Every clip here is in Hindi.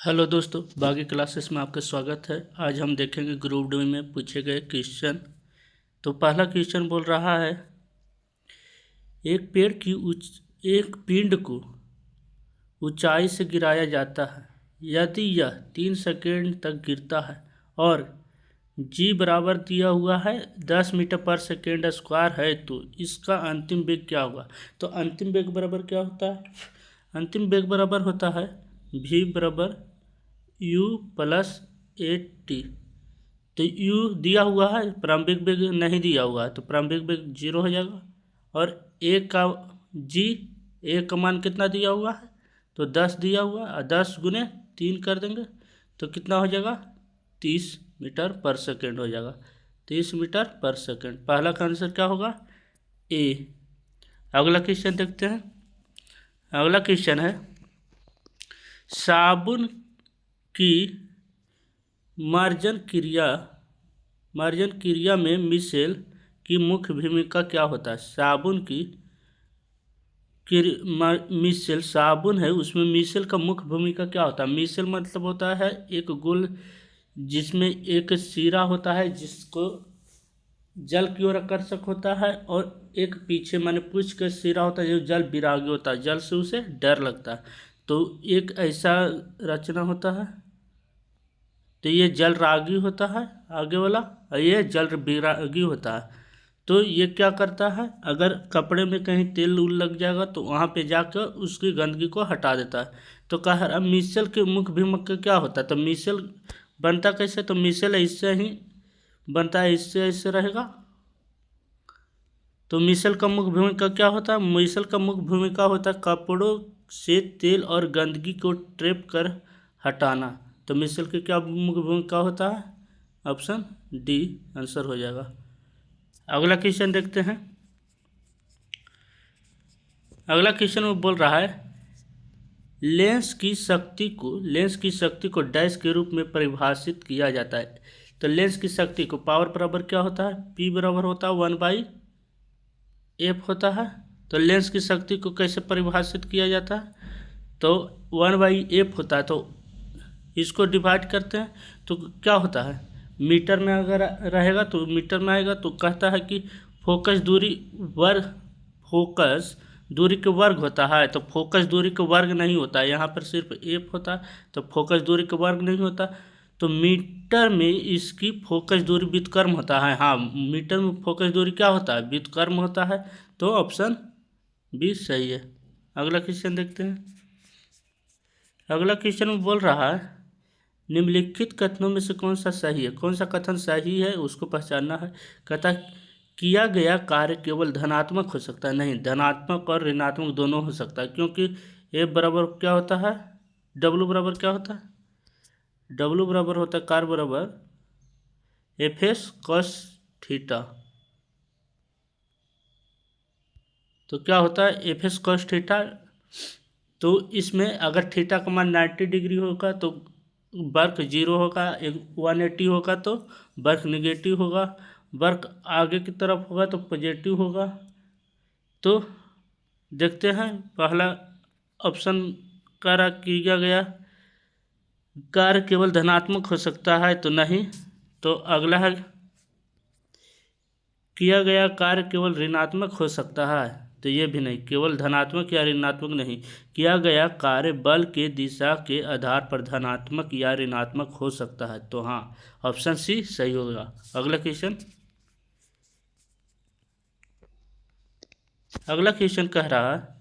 हेलो दोस्तों, बागी क्लासेस में आपका स्वागत है। आज हम देखेंगे ग्रुप डी में पूछे गए क्वेश्चन। तो पहला क्वेश्चन बोल रहा है, एक पिंड को ऊंचाई से गिराया जाता है। यदि यह 3 सेकेंड तक गिरता है और जी बराबर दिया हुआ है 10 मीटर पर सेकेंड स्क्वायर है, तो इसका अंतिम वेग क्या होगा। तो अंतिम वेग बराबर क्या होता है? अंतिम वेग बराबर होता है v बराबर u प्लस 8t। तो u दिया हुआ है, प्रारंभिक वेग नहीं दिया हुआ है, तो प्रारंभिक वेग 0 हो जाएगा। और a का g, a का मान कितना दिया हुआ है, तो 10 दिया हुआ है, 10 गुने 3 कर देंगे तो कितना हो जाएगा, 30 मीटर पर सेकेंड हो जाएगा। 30 मीटर पर सेकेंड, पहला का आंसर क्या होगा, ए। अगला क्वेश्चन देखते हैं। अगला क्वेश्चन है, साबुन की मार्जन क्रिया में मिशेल की मुख्य भूमिका क्या होता है। साबुन की मिशेल साबुन है, उसमें मिशेल का मुख्य भूमिका क्या होता है। मिशेल मतलब होता है एक गोल जिसमें एक सिरा होता है जिसको जल की ओर आकर्षक होता है, और एक पीछे माने पूछ का सिरा होता है जो जल विरागी होता है, जल से उसे डर लगता है। तो एक ऐसा रचना होता है, तो ये जल रागी होता है आगे वाला, और ये जल विरागी होता है। तो ये क्या करता है, अगर कपड़े में कहीं तेल उल लग जाएगा तो वहाँ पे जाकर उसकी गंदगी को हटा देता है। तो कह रहा मिशेल के मुख्य भूमिका क्या होता है। तो मिशेल बनता कैसे, तो मिशेल इससे ही बनता है, इससे ऐसे रहेगा। तो मिशेल का मुख्य भूमिका क्या होता है, मिशेल का मुख्य भूमिका होता है कपड़ों से तेल और गंदगी को ट्रैप कर हटाना। तो मिशेल की क्या मुख्य भूमिका होता है, ऑप्शन डी आंसर हो जाएगा। अगला क्वेश्चन देखते हैं। अगला क्वेश्चन में बोल रहा है, लेंस की शक्ति को डैश के रूप में परिभाषित किया जाता है। तो लेंस की शक्ति को पावर बराबर क्या होता है, P बराबर होता है 1/f होता है। तो लेंस की शक्ति को कैसे परिभाषित किया जाता है, तो 1/f होता है। तो इसको डिवाइड करते हैं तो क्या होता है, मीटर में अगर रहेगा तो मीटर में आएगा। तो कहता है कि फोकस दूरी के वर्ग होता है। तो फोकस दूरी के वर्ग नहीं होता है, यहाँ पर सिर्फ एफ होता है, तो फोकस दूरी के वर्ग नहीं होता। तो मीटर में इसकी फोकस दूरी व्युत्क्रम होता है। हाँ, मीटर में फोकस दूरी क्या होता है, व्युत्क्रम होता है। तो ऑप्शन बी सही है। अगला क्वेश्चन देखते हैं। अगला क्वेश्चन में बोल रहा है, निम्नलिखित कथनों में से कौन सा सही है। कौन सा कथन सही है उसको पहचानना है। कहता किया गया कार्य केवल धनात्मक हो सकता है, नहीं, धनात्मक और ऋणात्मक दोनों हो सकता है, क्योंकि ए बराबर क्या होता है, डब्लू बराबर क्या होता है, डब्लू बराबर होता है कार्य बराबर एफ एस कॉस थीटा। तो क्या होता है एफ एस कॉस थीटा। तो इसमें अगर थीटा का मान 90 डिग्री होगा तो वर्क 0 होगा, 180 होगा तो वर्क निगेटिव होगा, वर्क आगे की तरफ होगा तो पॉजिटिव होगा। तो देखते हैं, पहला ऑप्शन कार्य किया गया कार्य केवल धनात्मक हो सकता है, तो नहीं। तो अगला है, किया गया कार्य केवल ऋणात्मक हो सकता है, तो ये भी नहीं, केवल धनात्मक या ऋणात्मक नहीं, किया गया कार्य बल के दिशा के आधार पर धनात्मक या ऋणात्मक हो सकता है। तो हाँ, ऑप्शन सी सही होगा। अगला क्वेश्चन। अगला क्वेश्चन कह रहा है,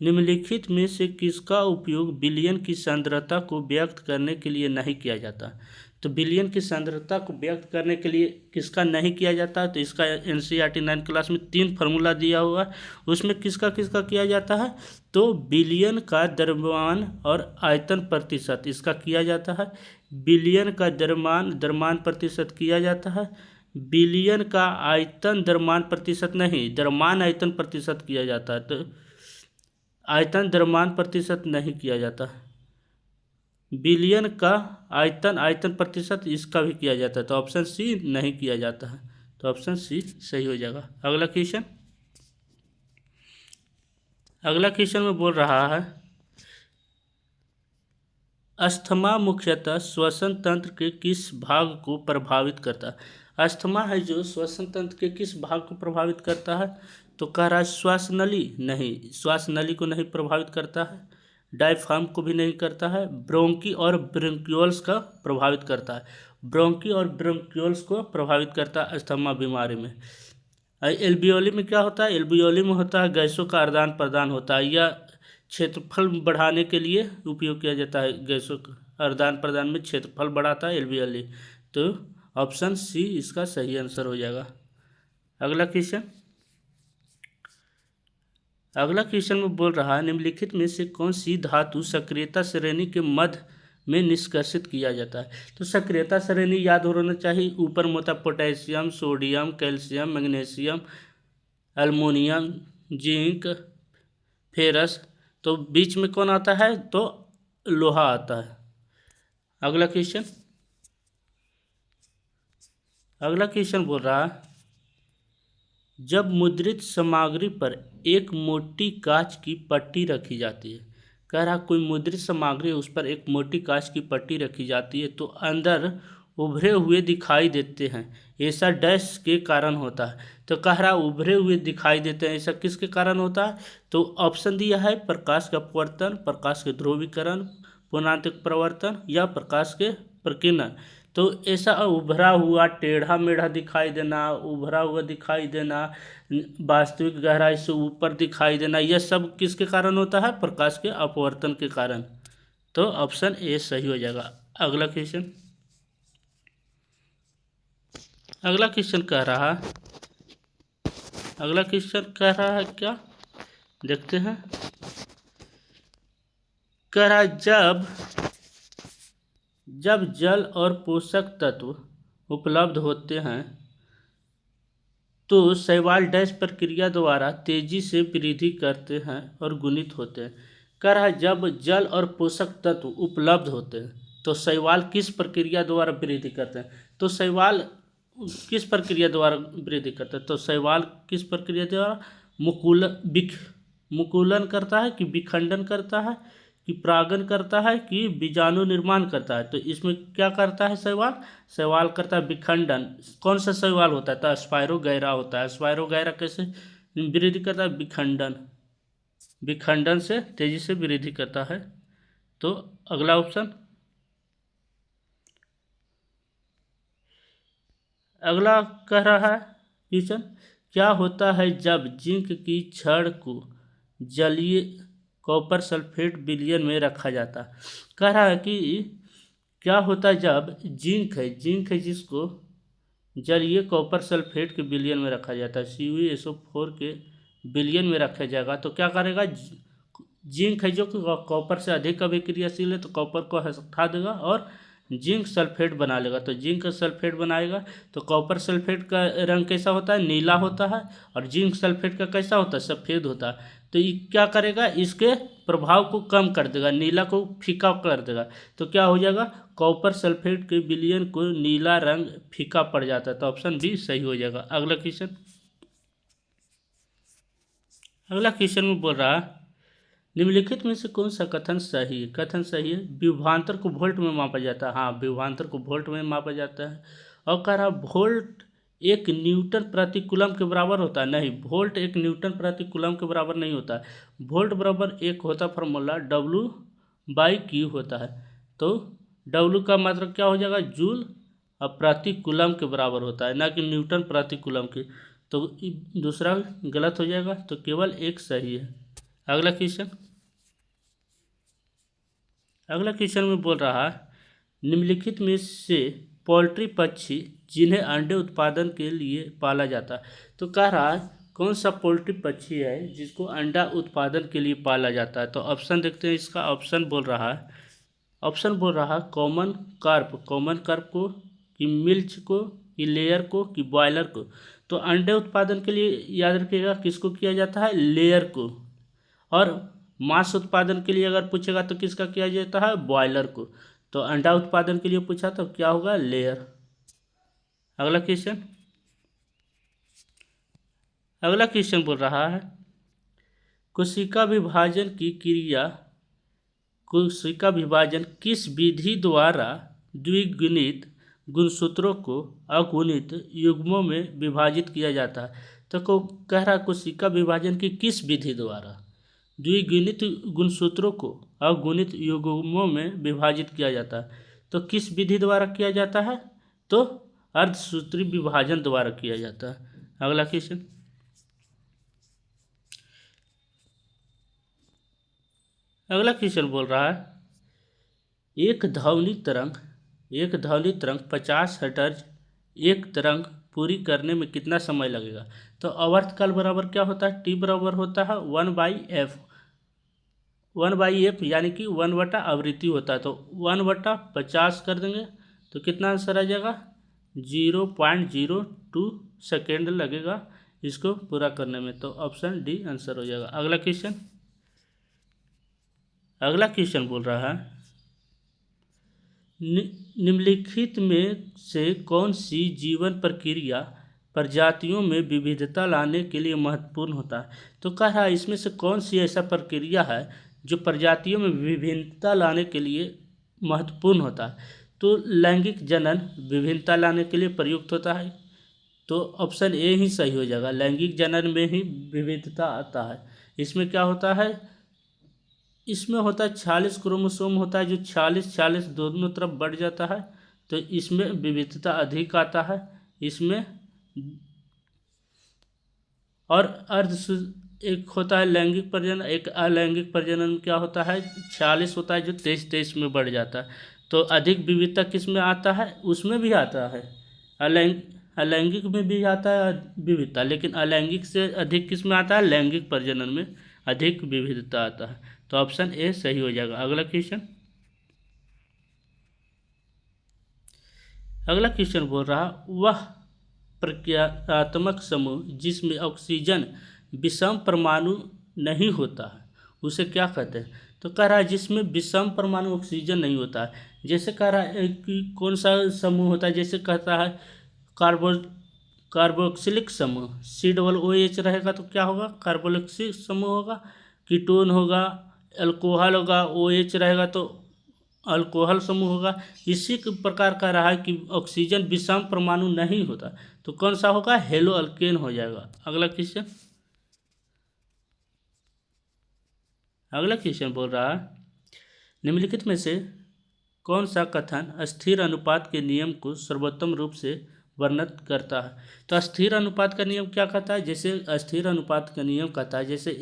निम्नलिखित में से किसका उपयोग विलयन की सांद्रता को व्यक्त करने के लिए नहीं किया जाता। तो विलयन की सांद्रता को व्यक्त करने के लिए किसका नहीं किया जाता है। तो इसका एनसीईआरटी 9 क्लास में 3 फार्मूला दिया हुआ है, उसमें किसका किसका किया जाता है। तो विलयन का द्रव्यमान और आयतन प्रतिशत इसका किया जाता है, विलयन का द्रव्यमान प्रतिशत किया जाता है, विलयन का आयतन द्रव्यमान प्रतिशत नहीं, द्रव्यमान आयतन प्रतिशत किया जाता है। तो आयतन द्रव्यमान प्रतिशत नहीं किया जाता। विलयन का आयतन प्रतिशत इसका भी किया जाता है, तो ऑप्शन सी नहीं किया जाता है। तो ऑप्शन सी सही हो जाएगा। अगला क्वेश्चन। अगला क्वेश्चन में बोल रहा है, अस्थमा मुख्यतः श्वसन तंत्र के किस भाग को प्रभावित करता है? अस्थमा है जो श्वसन तंत्र के किस भाग को प्रभावित करता है? तो कह रहा है श्वास नली, नहीं, श्वास नली को नहीं प्रभावित करता है, डायफ्राम को भी नहीं करता है, ब्रोंकी और ब्रोंक्यूल्स का प्रभावित करता है, ब्रोंकी और ब्रोंक्यूल्स को प्रभावित करता है अस्थमा बीमारी में। एल्वियोली में क्या होता है? एल्वियोली में होता है गैसों का आदान प्रदान होता है, या क्षेत्रफल बढ़ाने के लिए उपयोग किया जाता है, गैसों का आदान प्रदान में क्षेत्रफल बढ़ाता है एल्वियोली। तो ऑप्शन सी इसका सही आंसर हो जाएगा। अगला क्वेश्चन में बोल रहा है निम्नलिखित में से कौन सी धातु सक्रियता श्रेणी के मध्य में निष्कर्षित किया जाता है? तो सक्रियता श्रेणी याद होना चाहिए, ऊपर में होता potassium, sodium, calcium, magnesium, aluminium, zinc, ferrous, तो बीच में कौन आता है? तो लोहा आता है। अगला क्वेश्चन बोल रहा है जब मुद्रित सामग्री पर एक मोटी कांच की पट्टी रखी जाती है, कह रहा कोई मुद्रित सामग्री उस पर एक मोटी कांच की पट्टी रखी जाती है तो अंदर उभरे हुए दिखाई देते हैं, ऐसा डैश के कारण होता है। तो कह रहा उभरे हुए दिखाई देते हैं, ऐसा किसके कारण होता है? तो ऑप्शन दिया है प्रकाश का अपवर्तन, प्रकाश के ध्रुवीकरण, पुनांतिक प्रवर्तन या प्रकाश के प्रकीर्णन। तो ऐसा उभरा हुआ टेढ़ा मेढ़ा दिखाई देना, उभरा हुआ दिखाई देना, वास्तविक गहराई से ऊपर दिखाई देना, यह सब किसके कारण होता है? प्रकाश के अपवर्तन के कारण। तो ऑप्शन ए सही हो जाएगा। अगला क्वेश्चन कह रहा है क्या, देखते हैं। कह रहा जब जल और पोषक तत्व उपलब्ध होते हैं तो शैवाल डैश प्रक्रिया द्वारा तेजी से वृद्धि करते हैं और गुणित होते हैं। कह रहा जब जल और पोषक तत्व उपलब्ध होते हैं तो शैवाल किस प्रक्रिया द्वारा वृद्धि करते हैं? तो शैवाल किस प्रक्रिया द्वारा वृद्धि करता है? तो शैवाल किस प्रक्रिया द्वारा मुकुलन करता है कि विखंडन करता है कि परागन करता है कि बीजाणु निर्माण करता है? तो इसमें क्या करता है शैवाल करता है विखंडन। कौन सा शैवाल होता है? तो स्पायरोगैरा होता है। स्पायरोगैरा कैसे वृद्धि करता है? विखंडन से तेजी से वृद्धि करता है। तो अगला ऑप्शन, अगला कह रहा है क्वेश्चन क्या होता है जब जिंक की छड़ को जलीय कॉपर सल्फेट विलयन में रखा जाता है? कह रहा है कि क्या होता है जब जिंक है जिसको जलीय कॉपर सल्फेट के विलयन में रखा जाता है, CuSO4 के विलयन में रखा जाएगा तो क्या करेगा? जिंक है जो कॉपर से अधिक अभिक्रियाशील है तो कॉपर को हटा देगा और जिंक सल्फेट बना लेगा। तो जिंक सल्फेट बनाएगा तो कॉपर सल्फेट का रंग कैसा होता है? नीला होता है, और जिंक सल्फेट का कैसा होता है? सफ़ेद होता है। तो ये क्या करेगा? इसके प्रभाव को कम कर देगा, नीला को फीका कर देगा। तो क्या हो जाएगा? कॉपर सल्फेट के विलयन को नीला रंग फीका पड़ जाता है। तो ऑप्शन बी सही हो जाएगा। अगला क्वेश्चन में बोल रहा है निम्नलिखित में से कौन सा कथन सही है? विभवांतर को वोल्ट में मापा जाता है। हाँ, विभवांतर को वोल्ट में मापा जाता है। और कह रहा वोल्ट एक न्यूटन प्रति कूलम के बराबर होता है? नहीं, वोल्ट एक न्यूटन प्रति कूलम के बराबर नहीं होता है। वोल्ट बराबर एक होता फार्मूला W/Q होता है। तो W का मतलब क्या हो जाएगा? जूल और प्रति कूलम के बराबर होता है, ना कि न्यूटन प्रति कूलम के। तो दूसरा गलत हो जाएगा, तो केवल एक सही है। अगला क्वेश्चन में बोल रहा है निम्नलिखित में से पोल्ट्री पक्षी जिन्हें अंडे उत्पादन के लिए पाला जाता है? तो कह रहा है कौन सा पोल्ट्री पक्षी है जिसको अंडा उत्पादन के लिए पाला जाता है? तो ऑप्शन देखते हैं। इसका ऑप्शन बोल रहा है कॉमन कार्प को, कि मिल्च को, कि लेयर को, कि बॉयलर को। तो अंडे उत्पादन के लिए याद रखिएगा किसको किया जाता है? लेयर को। और मांस उत्पादन के लिए अगर पूछेगा तो किसका किया जाता है? बॉयलर को। तो अंडा उत्पादन के लिए पूछा तो क्या होगा? लेयर। अगला क्वेश्चन बोल रहा है कोशिका विभाजन की क्रिया कोशिका विभाजन किस विधि द्वारा द्विगुणित गुणसूत्रों को अगुणित युग्मों में विभाजित किया जाता है? तो को कह रहा कोशिका विभाजन की किस विधि द्वारा द्विगुणित गुणसूत्रों को अगुणित युग्मों में विभाजित किया जाता है? तो किस विधि द्वारा किया जाता है? तो अर्धसूत्री विभाजन द्वारा किया जाता है। अगला क्वेश्चन, अगला क्वेश्चन बोल रहा है एक ध्वनि तरंग 50 हर्ट्ज एक तरंग पूरी करने में कितना समय लगेगा? तो आवर्तकाल बराबर क्या होता है? टी बराबर होता है 1/f यानी कि 1/आवृत्ति होता है। तो 1/50 कर देंगे तो कितना आंसर आ जाएगा? 0.02 सेकेंड लगेगा इसको पूरा करने में। तो ऑप्शन डी आंसर हो जाएगा। अगला क्वेश्चन बोल रहा है निम्नलिखित में से कौन सी जीवन प्रक्रिया प्रजातियों में विविधता लाने के लिए महत्वपूर्ण होता है? तो कह रहा है इसमें से कौन सी ऐसा प्रक्रिया है जो प्रजातियों में विभिन्नता लाने के लिए महत्वपूर्ण होता है? तो लैंगिक जनन विभिन्नता लाने के लिए प्रयुक्त होता है। तो ऑप्शन ए ही सही हो जाएगा, लैंगिक जनन में ही विविधता आता है। इसमें क्या होता है? इसमें होता है 46 क्रोमोसोम होता है जो 46 दोनों तरफ बढ़ जाता है। तो इसमें विविधता अधिक आता है इसमें। और एक होता है लैंगिक प्रजनन, एक अलैंगिक प्रजनन क्या होता है? 46 होता है जो 23 में बढ़ जाता है। तो अधिक विविधता किस में आता है? उसमें भी आता है, अलैंगिक में भी आता है विविधता, लेकिन अलैंगिक से अधिक किस में आता है? लैंगिक प्रजनन में अधिक विविधता आता है। तो ऑप्शन ए सही हो जाएगा। अगला क्वेश्चन बोल रहा वह प्रक्रियात्मक समूह जिसमें ऑक्सीजन विषम परमाणु नहीं होता है उसे क्या कहते हैं? तो कह रहा है जिसमें विषम परमाणु ऑक्सीजन नहीं होता है। जैसे कह रहा है कि कौन सा समूह होता है? जैसे कहता है कार्बोक्सिलिक समूह, COOH रहेगा तो क्या होगा? कार्बोक्सिलिक समूह होगा। कीटोन होगा, अल्कोहल होगा, OH रहेगा तो अल्कोहल समूह होगा। इसी प्रकार का रहा है कि ऑक्सीजन विषम परमाणु नहीं होता तो कौन सा होगा? हेलो अल्केन हो जाएगा। अगला क्वेश्चन बोल रहा है निम्नलिखित में से कौन सा कथन अस्थिर अनुपात के नियम को सर्वोत्तम रूप से वर्णित करता है? तो अस्थिर अनुपात का नियम क्या कहता है? जैसे अस्थिर अनुपात का नियम कहता है जैसे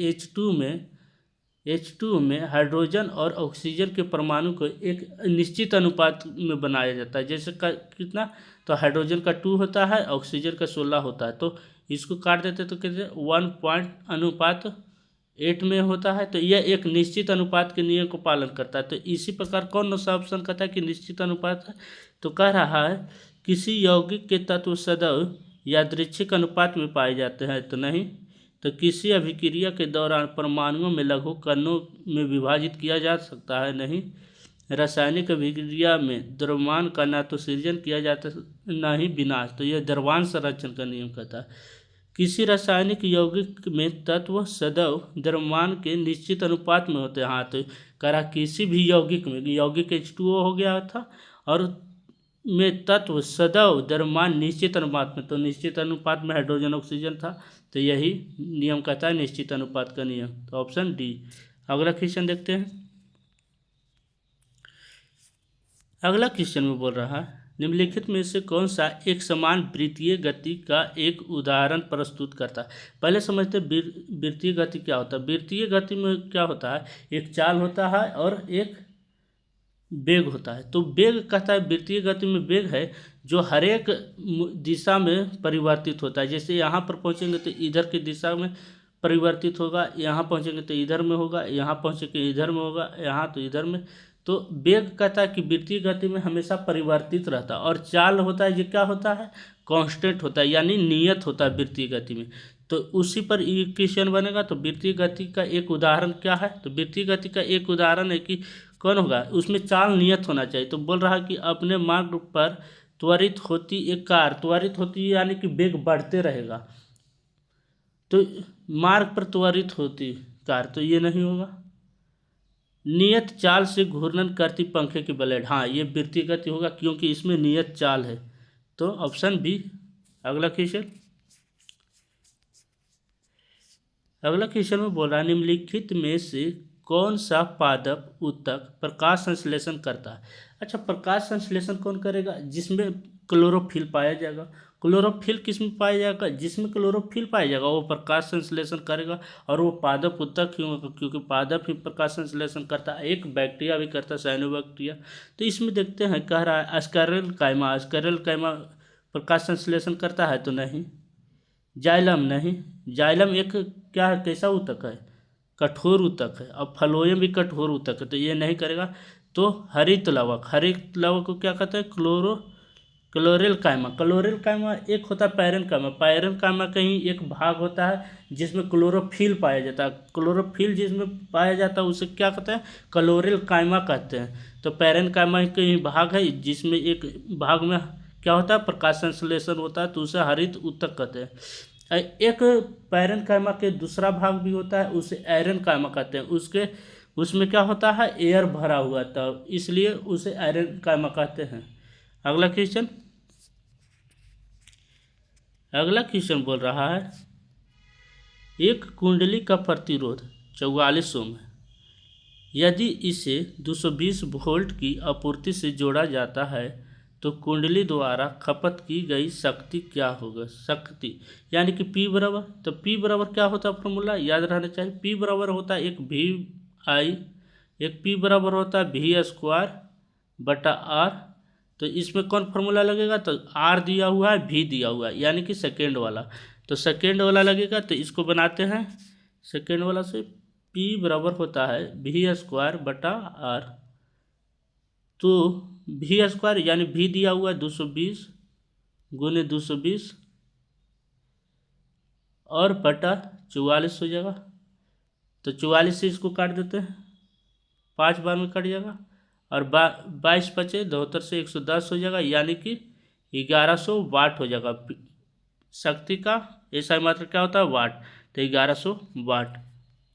H2 में हाइड्रोजन और ऑक्सीजन के परमाणु को एक निश्चित अनुपात में बनाया जाता है। जैसे कितना? तो हाइड्रोजन का 2 होता है, ऑक्सीजन का 16 होता है। तो इसको काट देते तो कहते 1:8 में होता है। तो यह एक निश्चित अनुपात के नियम को पालन करता है। तो इसी प्रकार कौन सा ऑप्शन कहता है कि निश्चित अनुपात है? तो कह रहा है किसी यौगिक के तत्व सदैव यादृच्छिक अनुपात में पाए जाते हैं तो नहीं। तो किसी अभिक्रिया के दौरान परमाणुओं में लघु कणों में विभाजित किया जा सकता है? नहीं। रासायनिक अभिक्रिया में द्रव्यमान का ना तो सृजन किया जाता ना ही विनाश। तो यह द्रव्यमान संरक्षण का नियम कहता है। किसी रासायनिक यौगिक में तत्व सदैव द्रव्यमान के निश्चित अनुपात में होते हैं। हाँ, तो करा किसी भी यौगिक में, यौगिक H2O हो गया था और में तत्व सदैव द्रव्यमान निश्चित अनुपात में, तो निश्चित अनुपात में हाइड्रोजन ऑक्सीजन था। तो यही नियम कहता है निश्चित अनुपात का नियम। तो ऑप्शन डी। अगला क्वेश्चन देखते हैं। अगला क्वेश्चन में बोल रहा है निम्नलिखित में से कौन सा एक समान वृत्तीय गति का एक उदाहरण प्रस्तुत करता है? पहले समझते वृत्तीय गति क्या होता है। वृत्तीय गति में क्या होता है? एक चाल होता है और एक वेग होता है। तो वेग कहता है वृत्तीय गति में वेग है जो हर एक दिशा में परिवर्तित होता है। जैसे यहाँ पर पहुँचेंगे तो इधर की दिशा में परिवर्तित होगा, यहाँ पहुँचेंगे तो इधर में होगा, यहाँ पहुँचेंगे इधर में होगा, यहाँ तो इधर में। तो वेग कहता है कि वृत्तीय गति में हमेशा परिवर्तित रहता है। और चाल होता है, ये क्या होता है? कांस्टेंट होता है, यानी नियत होता है वृत्तीय गति में। तो उसी पर क्वेश्चन बनेगा। तो वृत्तीय गति का एक उदाहरण क्या है? तो वृत्तीय गति का एक उदाहरण है कि कौन होगा? उसमें चाल नियत होना चाहिए। तो बोल रहा है कि अपने मार्ग पर त्वरित होती एक कार, त्वरित होती यानी कि वेग बढ़ते रहेगा। तो मार्ग पर त्वरित होती कार, तो ये नहीं होगा। नियत चाल से घूर्णन करती पंखे की ब्लेड। हाँ, ये वृत्तीय गति होगा क्योंकि इसमें नियत चाल है। तो ऑप्शन बी। अगला क्वेश्चन, अगला क्वेश्चन में बोल रहा है निम्नलिखित में से कौन सा पादप ऊतक प्रकाश संश्लेषण करता है। अच्छा, प्रकाश संश्लेषण कौन करेगा? जिसमें क्लोरोफिल पाया जाएगा। क्लोरोफिल किस में पाया जाएगा? जिसमें क्लोरोफिल पाया जाएगा वो प्रकाश संश्लेषण करेगा। और वो पादप ऊतक क्यों होगा? क्योंकि पादप ही प्रकाश संश्लेषण करता है। एक बैक्टीरिया भी करता है, साइनोबैक्टीरिया। तो इसमें देखते हैं, कह रहा है अस्करल कायमा। अस्करल कायमा प्रकाश संश्लेषण करता है तो नहीं। जाइलम नहीं। जाइलम एक क्या है, कैसा ऊतक है? कठोर ऊतक है। और फ्लोएम भी कठोर ऊतक है, तो ये नहीं करेगा। तो हरित लवक, हरित लवक को क्या कहते हैं? क्लोरेल कायमा। क्लोरेल कायमा एक होता है पैरन कायमा। पैरन कायमा का ही एक भाग होता है जिसमें क्लोरोफिल पाया जाता है। क्लोरोफिल जिसमें पाया जाता है उसे क्या कहते हैं? क्लोरेल कायमा कहते हैं। तो पैरन कायमा का ही भाग है जिसमें एक भाग में क्या होता है? प्रकाश संश्लेषण होता है, तो उसे हरित ऊतक कहते हैं। एक पैरन कायमा के दूसरा भाग भी होता है, उसे एरन कायमा कहते हैं। उसमें क्या होता है? एयर भरा हुआ था, इसलिए उसे एरन कायमा कहते हैं। अगला क्वेश्चन, अगला क्वेश्चन बोल रहा है एक कुंडली का प्रतिरोध 44 ओम है। यदि इसे 220 वोल्ट की आपूर्ति से जोड़ा जाता है तो कुंडली द्वारा खपत की गई शक्ति क्या होगा? शक्ति यानी कि P बराबर, तो P बराबर क्या होता है? फॉर्मूला याद रहना चाहिए। P बराबर होता है एक VI, एक P बराबर होता है V² बटा R। तो इसमें कौन फॉर्मूला लगेगा? तो R दिया हुआ है, V दिया हुआ है, यानी कि सेकेंड वाला। तो सेकेंड वाला लगेगा, तो इसको बनाते हैं सेकेंड वाला से। P बराबर होता है V² बटा R। तो V² यानी V दिया हुआ है 220 गुने 220 और बटा 44 हो जाएगा। तो 44 से इसको काट देते हैं, 5 बार में कट जाएगा। और 22 बचे 72 से 110 हो जाएगा, यानी कि 1100 वाट हो जाएगा। शक्ति का ऐसा मात्रा क्या होता है? वाट। तो 1100 वाट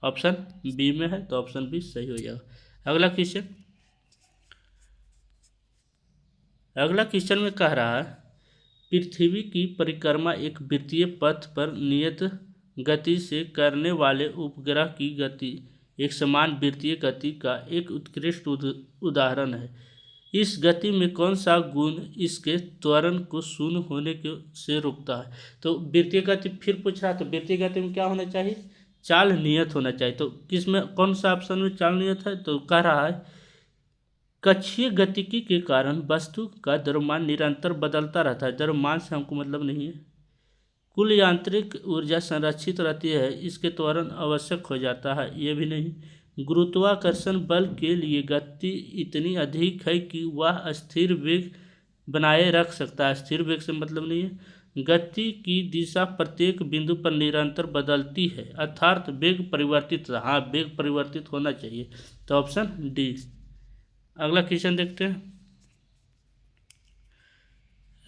ऑप्शन बी में है, तो ऑप्शन बी सही हो जाएगा। अगला क्वेश्चन, अगला क्वेश्चन में कह रहा है पृथ्वी की परिक्रमा एक वृत्तीय पथ पर नियत गति से करने वाले उपग्रह की गति एक समान वृत्तीय गति का एक उत्कृष्ट उदाहरण है। इस गति में कौन सा गुण इसके त्वरण को शून्य होने के से रोकता है? तो वृत्तीय गति फिर पूछ रहा है, तो वृत्तीय गति में क्या होना चाहिए? चाल नियत होना चाहिए। तो किस में, कौन सा ऑप्शन में चाल नियत है? तो कह रहा है कक्षीय गतिकी के कारण वस्तु का द्रव्यमान निरंतर बदलता रहता है। द्रव्यमान से हमको मतलब नहीं है। कुल यांत्रिक ऊर्जा संरक्षित रहती है, इसके त्वरण आवश्यक हो जाता है, ये भी नहीं। गुरुत्वाकर्षण बल के लिए गति इतनी अधिक है कि वह स्थिर वेग बनाए रख सकता है। स्थिर वेग से मतलब नहीं है। गति की दिशा प्रत्येक बिंदु पर निरंतर बदलती है, अर्थात वेग परिवर्तित। हाँ, वेग परिवर्तित होना चाहिए, तो ऑप्शन डी। अगला क्वेश्चन देखते हैं।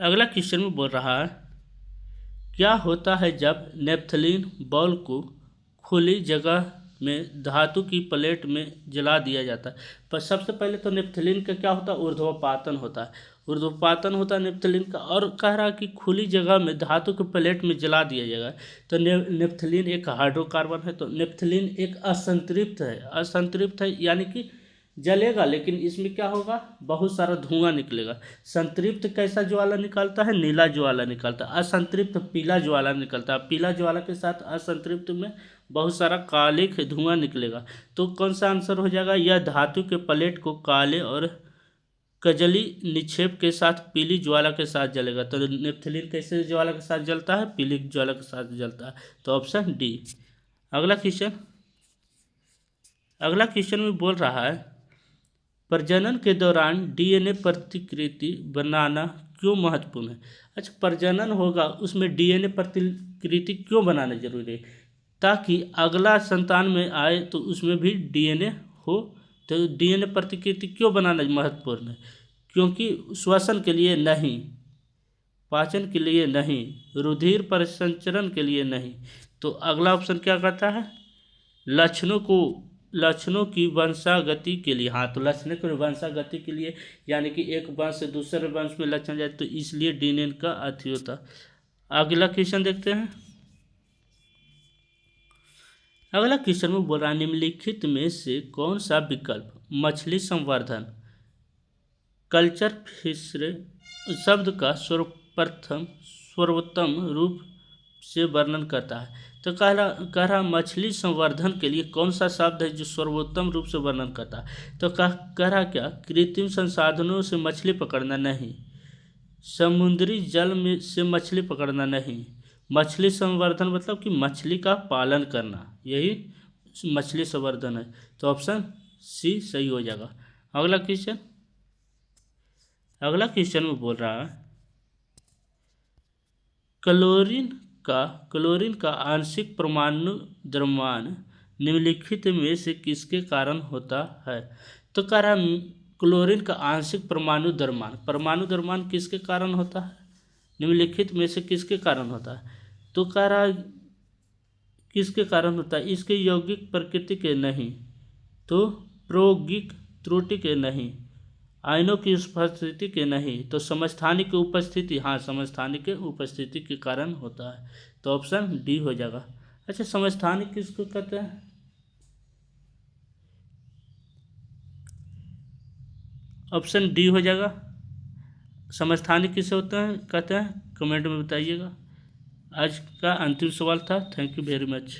अगला क्वेश्चन में बोल रहा है क्या होता है जब नेपथलीन बॉल को खुली जगह में धातु की प्लेट में जला दिया जाता है? पर सबसे पहले तो नेपथलीन का क्या होता है? ऊर्ध्वपातन होता है। ऊर्ध्वपातन होता है नेपथलीन का। और कह रहा है कि खुली जगह में धातु की प्लेट में जला दिया जाएगा। तो नेपथलीन एक हाइड्रोकार्बन है, तो नेपथलीन एक असंतृप्त है। असंतृप्त है यानी कि जलेगा, लेकिन इसमें क्या होगा? बहुत सारा धुआं निकलेगा। संतृप्त कैसा ज्वाला निकलता है? नीला ज्वाला निकलता है। असंतृप्त पीला ज्वाला निकलता है। पीला ज्वाला के साथ असंतृप्त में बहुत सारा काले धुआं निकलेगा। तो कौन सा आंसर हो जाएगा? यह धातु के प्लेट को काले और कजली निक्षेप के साथ पीली ज्वाला के साथ जलेगा। तो नेपथलीन कैसे ज्वाला के साथ जलता है? पीली ज्वाला के साथ जलता है, तो ऑप्शन डी। अगला क्वेश्चन, अगला क्वेश्चन में बोल रहा है प्रजनन के दौरान डीएनए प्रतिकृति बनाना क्यों महत्वपूर्ण है? अच्छा, प्रजनन होगा उसमें डीएनए प्रतिकृति क्यों बनाना जरूरी है? ताकि अगला संतान में आए तो उसमें भी डीएनए हो। तो डीएनए प्रतिकृति क्यों बनाना महत्वपूर्ण है? क्योंकि श्वसन के लिए नहीं, पाचन के लिए नहीं, रुधिर परिसंचरण के लिए नहीं। तो अगला ऑप्शन क्या कहता है? लक्षणों को लक्षणों की वंशागति के लिए। हाँ, तो लक्षणों की वंशागति के लिए, यानी कि एक वंश से दूसरे वंश में लक्षण जाए, तो इसलिए डीएनए का अति होता। अगला क्वेश्चन देखते हैं। अगला क्वेश्चन में बोल रहा है, निम्नलिखित में से कौन सा विकल्प मछली संवर्धन कल्चर फिशरी शब्द का सर्वोत्तम रूप से वर्णन करता है। तो कह रहा मछली संवर्धन के लिए कौन सा शब्द है जो सर्वोत्तम रूप से वर्णन करता है। तो कह रहा क्या, कृत्रिम संसाधनों से मछली पकड़ना नहीं, समुद्री जल में से मछली पकड़ना नहीं, मछली संवर्धन मतलब कि मछली का पालन करना, यही मछली संवर्धन है। तो ऑप्शन सी सही हो जाएगा। अगला क्वेश्चन में बोल रहा है, क्लोरीन का आंशिक परमाणु द्रव्यमान निम्नलिखित में से किसके कारण होता है। तो कह रहा क्लोरीन का आंशिक परमाणु द्रव्यमान किसके कारण होता है, निम्नलिखित में से किसके कारण होता है। तो कह रहा किसके कारण होता है, इसके यौगिक प्रकृति के नहीं, तो प्रायोगिक त्रुटि के नहीं, आयनों की उपस्थिति के नहीं, तो समस्थानिक की उपस्थिति, हाँ समस्थानिक के उपस्थिति के कारण होता है। तो ऑप्शन डी हो जाएगा। अच्छा, समस्थानिक किसको कहते हैं, ऑप्शन डी हो जाएगा। समस्थानिक किसे होते हैं कहते हैं, कमेंट में बताइएगा। आज का अंतिम सवाल था। Thank you very much.